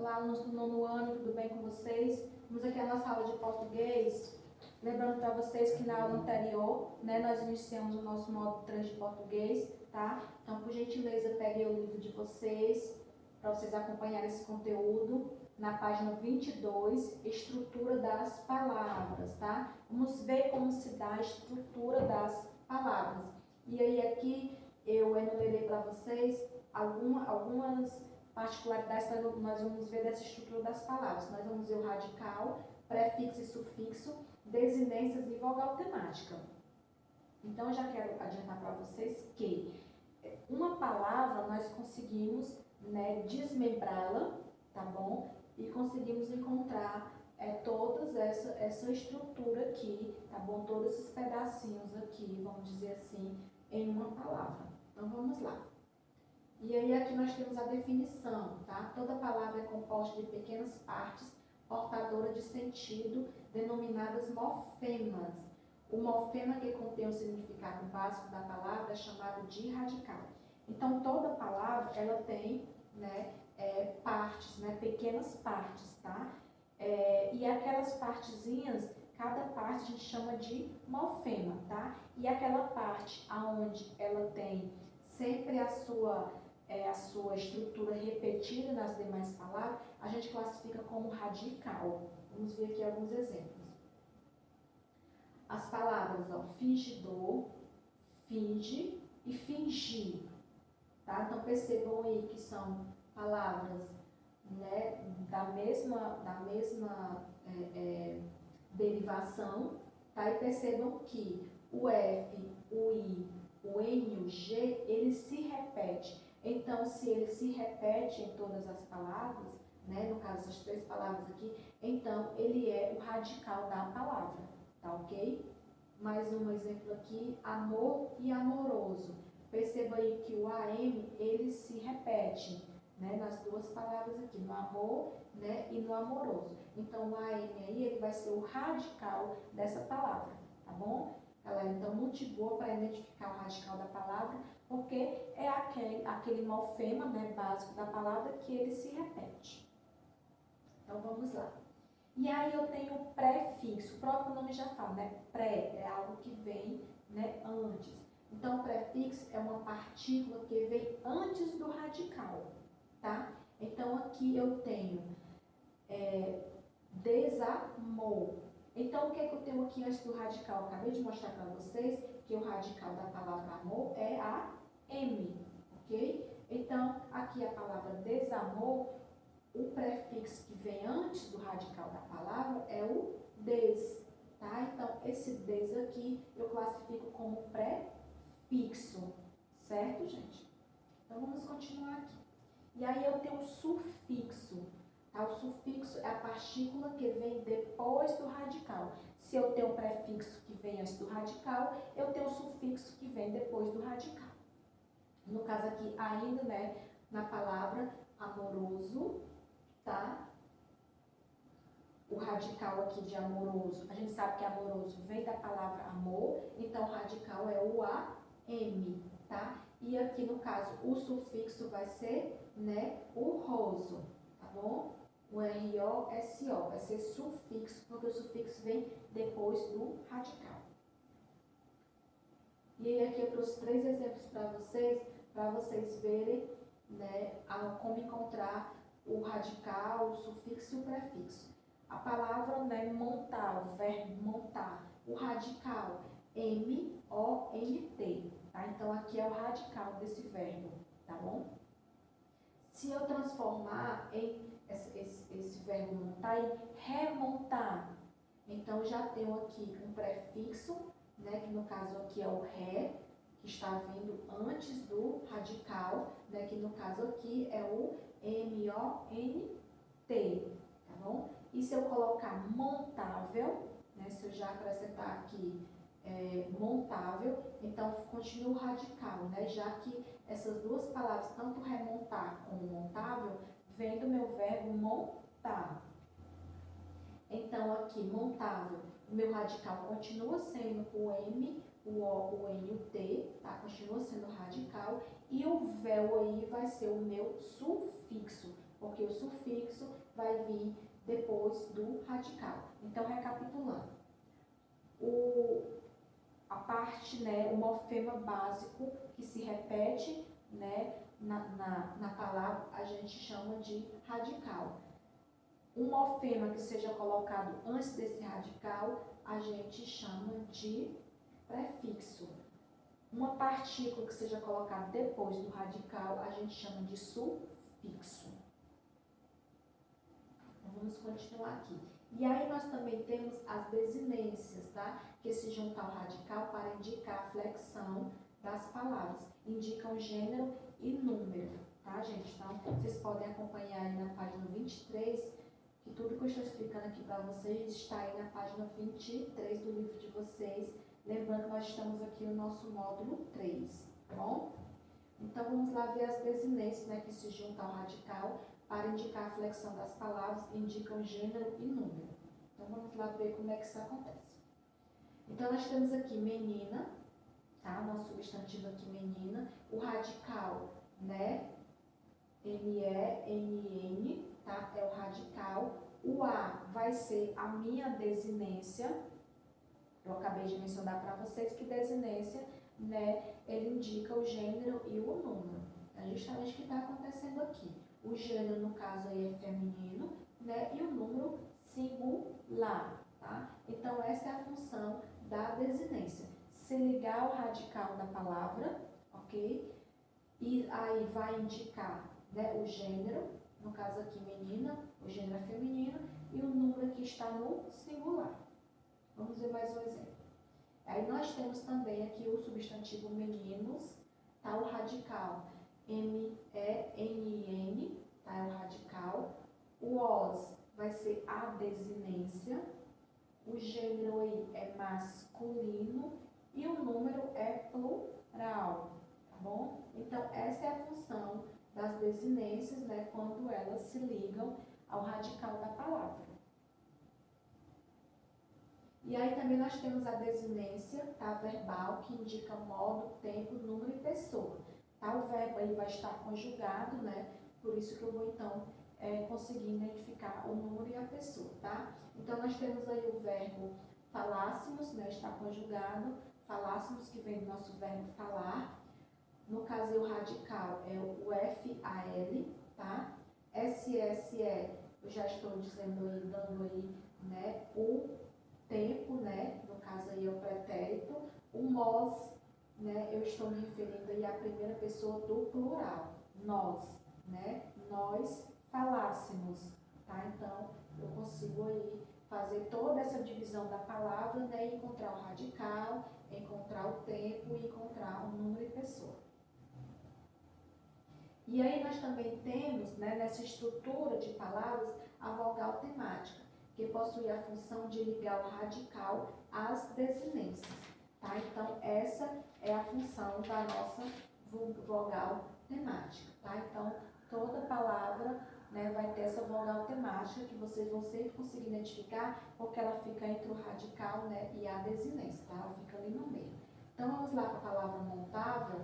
Olá, alunos do nono ano, tudo bem com vocês? Vamos aqui à nossa aula de português. Lembrando para vocês que na aula anterior, nós iniciamos o nosso módulo 3 de português, tá? Então, por gentileza, peguem o livro de vocês, para vocês acompanharem esse conteúdo. Na página 22, estrutura das palavras, tá? Vamos ver como se dá a estrutura das palavras. E aí aqui eu enumerei para vocês algumas particularidades que nós vamos ver dessa estrutura das palavras. Nós vamos ver o radical, prefixo e sufixo, desinências e vogal temática. Então, eu já quero adiantar para vocês que uma palavra nós conseguimos desmembrá-la, tá bom? E conseguimos encontrar toda essa estrutura aqui, tá bom? Todos esses pedacinhos aqui, vamos dizer assim, em uma palavra. Então, vamos lá. E aí aqui nós temos a definição, tá? Toda palavra é composta de pequenas partes portadoras de sentido, denominadas morfemas. O morfema que contém o significado básico da palavra é chamado de radical. Então, toda palavra, ela tem, partes, pequenas partes, tá? E aquelas partezinhas, cada parte a gente chama de morfema, tá? E aquela parte aonde ela tem sempre a sua estrutura repetida nas demais palavras, a gente classifica como radical. Vamos ver aqui alguns exemplos. As palavras, fingidor, finge e fingir, tá? Então, percebam aí que são palavras, da mesma derivação, tá? E percebam que o F, o I, o N e o G, eles se repetem. Então, se ele se repete em todas as palavras, no caso essas três palavras aqui, então ele é o radical da palavra, tá ok? Mais um exemplo aqui, amor e amoroso. Perceba aí que o AM, ele se repete, nas duas palavras aqui, no amor, e no amoroso. Então, o AM aí, ele vai ser o radical dessa palavra, tá bom? Galera, então, muito boa para identificar o radical da palavra, porque é aquele morfema, básico da palavra que ele se repete. Então, vamos lá. E aí eu tenho o prefixo, o próprio nome já fala, Pré é algo que vem, antes. Então, o prefixo é uma partícula que vem antes do radical, tá? Então, aqui eu tenho desamor. Então, o que eu tenho aqui antes do radical? Eu acabei de mostrar para vocês que o radical da palavra amor é a M, ok? Então, aqui a palavra desamor, o prefixo que vem antes do radical da palavra é o des, tá? Então, esse des aqui eu classifico como prefixo, certo, gente? Então, vamos continuar aqui. E aí eu tenho o sufixo, tá? O sufixo é a partícula que vem depois do radical. Se eu tenho o prefixo que vem antes do radical, eu tenho o sufixo que vem depois do radical. No caso aqui, ainda, na palavra amoroso, tá? O radical aqui de amoroso, a gente sabe que amoroso vem da palavra amor, então o radical é o AM, tá? E aqui no caso, o sufixo vai ser, o roso, tá bom? O ROSO, vai ser sufixo, porque o sufixo vem depois do radical. E aí aqui eu trouxe 3 exemplos para vocês verem, como encontrar o radical, o sufixo e o prefixo. A palavra, montar, o verbo montar, o radical, M-O-N-T, tá? Então, aqui é o radical desse verbo, tá bom? Se eu transformar esse verbo montar em remontar, então, já tenho aqui um prefixo, que no caso aqui é o ré, que está vindo antes do radical, que no caso aqui é o M-O-N-T, tá bom? E se eu colocar montável, se eu já acrescentar aqui montável, então continua o radical, já que essas duas palavras, tanto remontar como montável, vem do meu verbo montar. Então, aqui, montável, o meu radical continua sendo o M, o O, o N e o T, tá? Continua sendo radical. E o véu aí vai ser o meu sufixo. Porque o sufixo vai vir depois do radical. Então, recapitulando, a parte, né, o morfema básico que se repete, né, na palavra, a gente chama de radical. Um morfema que seja colocado antes desse radical, a gente chama de prefixo. Uma partícula que seja colocada depois do radical, a gente chama de sufixo. Então, vamos continuar aqui. E aí nós também temos as desinências, tá? Que se juntam ao radical para indicar a flexão das palavras. Indicam gênero e número, tá, gente? Então, vocês podem acompanhar aí na página 23, que tudo que eu estou explicando aqui para vocês está aí na página 23 do livro de vocês. Lembrando que nós estamos aqui no nosso módulo 3, tá bom? Então, vamos lá ver as desinências, né, que se juntam ao radical para indicar a flexão das palavras, indicam gênero e número. Então, vamos lá ver como é que isso acontece. Então, nós temos aqui menina, tá? Nosso substantivo aqui, menina. O radical, né? M-E-N-N, tá? É o radical. O A vai ser a minha desinência. Eu acabei de mencionar para vocês que desinência, né? Ele indica o gênero e o número. É justamente o que está acontecendo aqui. O gênero, no caso, aí é feminino, né? E o número singular, tá? Então, essa é a função da desinência. Se ligar ao radical da palavra, ok? E aí vai indicar, né, o gênero, no caso aqui menina, o gênero é feminino, e o número que está no singular. Vamos ver mais um exemplo. Aí nós temos também aqui o substantivo meninos, tá? O radical M-E-N-N, tá? É o radical. O os vai ser a desinência. O gênero aí é masculino e o número é plural, tá bom? Então, essa é a função das desinências, né, quando elas se ligam ao radical da palavra. E aí também nós temos a desinência, tá, verbal, que indica modo, tempo, número e pessoa. Tá? O verbo aí vai estar conjugado, né? Por isso que eu vou então conseguir identificar o número e a pessoa, tá? Então nós temos aí o verbo falássemos, né? Está conjugado. Falássemos, que vem do nosso verbo falar. No caso, o radical é o F-A-L, tá? S-S-E, eu já estou dizendo aí, dando aí, né, o tempo, né? No caso aí é o pretérito. O nós, né? Eu estou me referindo aí à primeira pessoa do plural. Nós, né? Nós falássemos, tá? Então, eu consigo aí fazer toda essa divisão da palavra, né? Encontrar o radical, encontrar o tempo e encontrar o número e pessoa. E aí nós também temos, né, nessa estrutura de palavras, a vogal temática, que possui a função de ligar o radical às desinências, tá? Então, essa é a função da nossa vogal temática, tá? Então, toda palavra, né, vai ter essa vogal temática que vocês vão sempre conseguir identificar, porque ela fica entre o radical, né, e a desinência, tá? Ela fica ali no meio. Então, vamos lá para a palavra montável.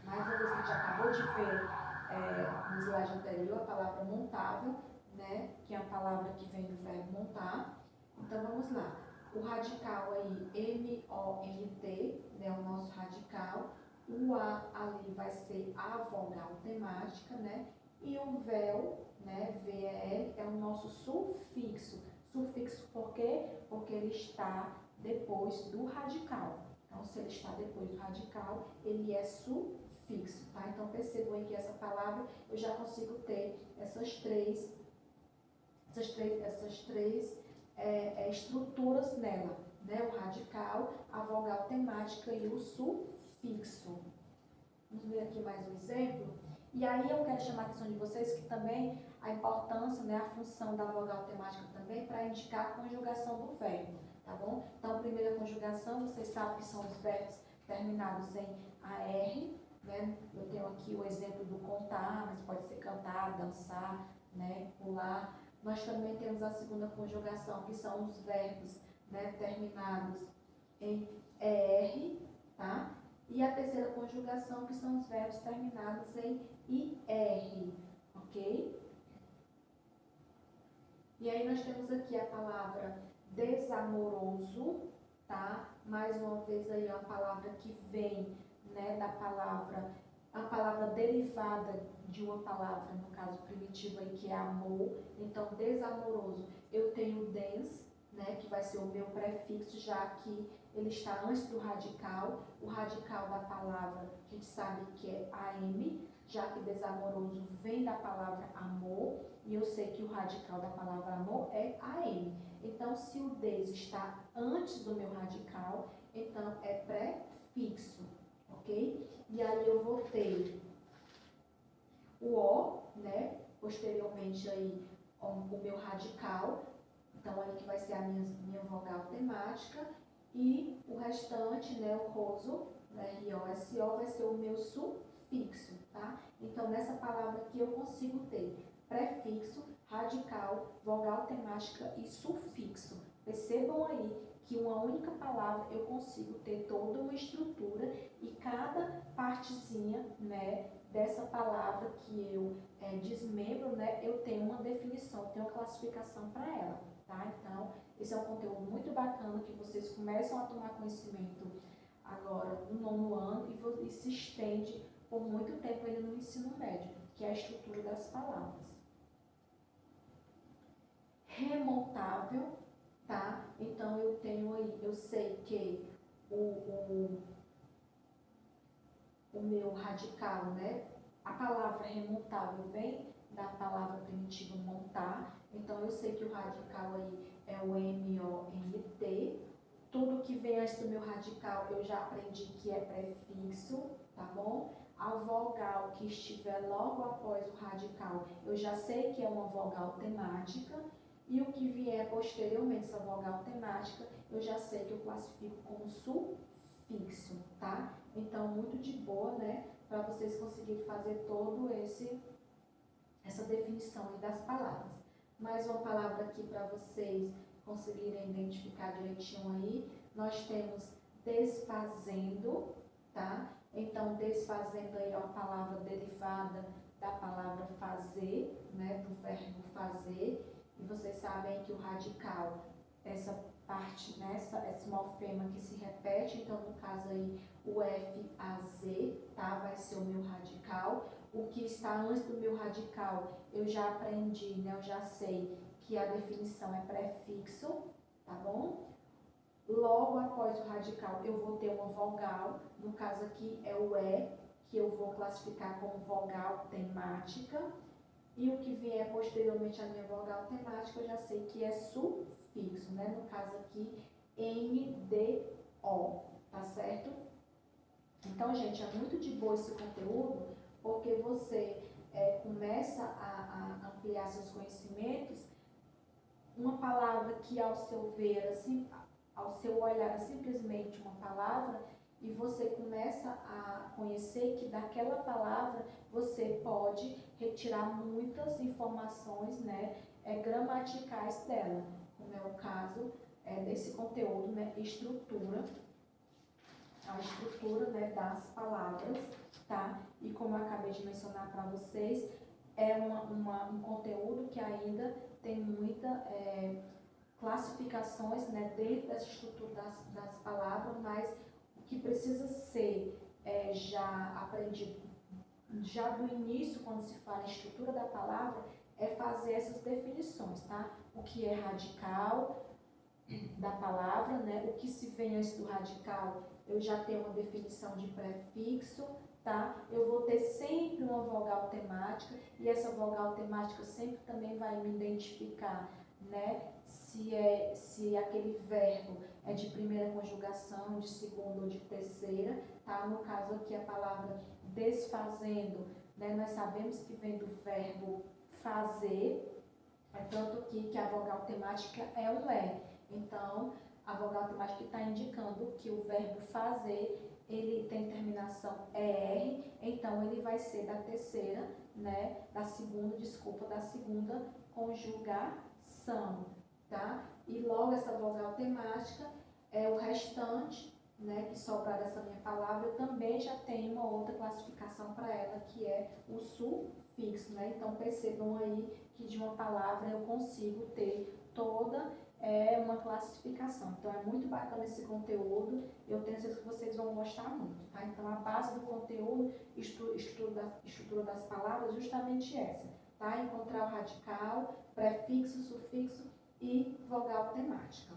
Mais uma vez que a gente acabou de ver no slide anterior, a palavra montável, né, que é a palavra que vem do verbo montar. Então, vamos lá. O radical aí, M-O-N-T, né, o nosso radical. O A ali vai ser a vogal temática, né? E o véu, né, V-E-L, é o nosso sufixo. Sufixo por quê? Porque ele está depois do radical. Então, se ele está depois do radical, ele é sufixo, tá? Então, percebam aí que essa palavra eu já consigo ter essas três estruturas nela, né? O radical, a vogal temática e o sufixo. Vamos ver aqui mais um exemplo. E aí eu quero chamar a atenção de vocês que também a importância, né, a função da vogal temática também para indicar a conjugação do verbo, tá bom? Então, a primeira conjugação, vocês sabem que são os verbos terminados em AR, né? Eu tenho aqui o exemplo do contar, mas pode ser cantar, dançar, né, pular. Nós também temos a segunda conjugação, que são os verbos, né, terminados em ER, tá? E a terceira conjugação, que são os verbos terminados em IR, ok? E aí nós temos aqui a palavra desamoroso, tá? Mais uma vez aí a palavra que vem, né, da palavra, a palavra derivada de uma palavra, no caso primitiva aí, que é amor. Então, desamoroso, eu tenho des, né, que vai ser o meu prefixo, já que ele está antes do radical. O radical da palavra, a gente sabe que é am, já que desamoroso vem da palavra amor, e eu sei que o radical da palavra amor é am. Então, se o des está antes do meu radical, então é prefixo, ok? E aí eu vou ter o O, né? Posteriormente aí o meu radical, então aí que vai ser a minha vogal temática, e o restante, né, o roso, né, RO, SO, vai ser o meu sufixo, tá? Então nessa palavra aqui eu consigo ter prefixo, radical, vogal temática e sufixo. Percebam aí que uma única palavra eu consigo ter toda uma estrutura e cada partezinha, né, dessa palavra que eu desmembro, né, eu tenho uma definição, tenho uma classificação para ela, tá? Então, esse é um conteúdo muito bacana que vocês começam a tomar conhecimento agora no 9º ano e se estende por muito tempo ainda no ensino médio, que é a estrutura das palavras. Remontável, tá? Então eu tenho aí, eu sei que o meu radical, né? A palavra remontável vem da palavra primitiva montar, então eu sei que o radical aí é o M-O-N-T. Tudo que vem antes do meu radical eu já aprendi que é prefixo, tá bom? A vogal que estiver logo após o radical, eu já sei que é uma vogal temática. E o que vier posteriormente, essa vogal temática, eu já sei que eu classifico como sufixo, tá? Então, muito de boa, né? Para vocês conseguirem fazer todo essa definição aí das palavras. Mais uma palavra aqui para vocês conseguirem identificar direitinho aí. Nós temos desfazendo, tá? Então, desfazendo aí é uma palavra derivada da palavra fazer, né? Do verbo fazer. E vocês sabem que o radical, essa parte, né, esse morfema que se repete, então no caso aí o FAZ, tá, vai ser o meu radical. O que está antes do meu radical, eu já aprendi, né, eu já sei que a definição é prefixo, tá bom? Logo após o radical, eu vou ter uma vogal, no caso aqui é o E, que eu vou classificar como vogal temática. E o que vier posteriormente à minha vogal temática, eu já sei que é sufixo, né? No caso aqui, NDO, tá certo? Então, gente, é muito de boa esse conteúdo, porque você começa a ampliar seus conhecimentos. Uma palavra que, ao seu ver, assim, ao seu olhar, é simplesmente uma palavra, e você começa a conhecer que daquela palavra você pode retirar muitas informações, né, gramaticais dela, como é o caso desse conteúdo, né, estrutura, a estrutura, né, das palavras, tá? E como eu acabei de mencionar para vocês, é um conteúdo que ainda tem muita classificações, né, dentro dessa estrutura das palavras, mas o que precisa ser já aprendido já do início, quando se fala em estrutura da palavra, é fazer essas definições, tá? O que é radical da palavra, né? O que se vem antes do radical, eu já tenho uma definição de prefixo, tá? Eu vou ter sempre uma vogal temática, e essa vogal temática sempre também vai me identificar, né? Se aquele verbo é de primeira conjugação, de segunda ou de terceira, tá? No caso aqui a palavra desfazendo, né? Nós sabemos que vem do verbo fazer, tanto aqui que a vogal temática é um E. Então, a vogal temática está indicando que o verbo fazer, ele tem terminação ER, então ele vai ser da terceira, né? Da segunda conjugação, tá? E logo essa vogal temática é o restante, né, que sobrar dessa minha palavra, eu também já tenho uma outra classificação para ela, que é o sufixo. sufixo, né? Então percebam aí que de uma palavra eu consigo ter toda uma classificação. Então é muito bacana esse conteúdo, eu tenho certeza que vocês vão gostar muito, tá? Então a base do conteúdo, estrutura das palavras, justamente essa, tá? Encontrar o radical, prefixo, sufixo e vogal temática.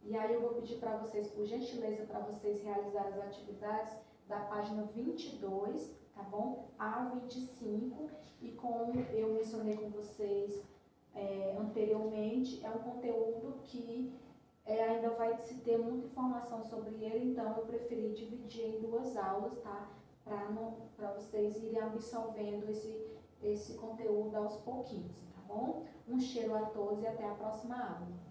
E aí eu vou pedir para vocês, por gentileza, para vocês realizarem as atividades da página 22, tá bom? A 25, e como eu mencionei com vocês anteriormente, é um conteúdo que ainda vai se ter muita informação sobre ele, então eu preferi dividir em 2 aulas, tá? Para vocês irem absorvendo esse conteúdo aos pouquinhos, tá bom? Um cheiro a todos e até a próxima aula.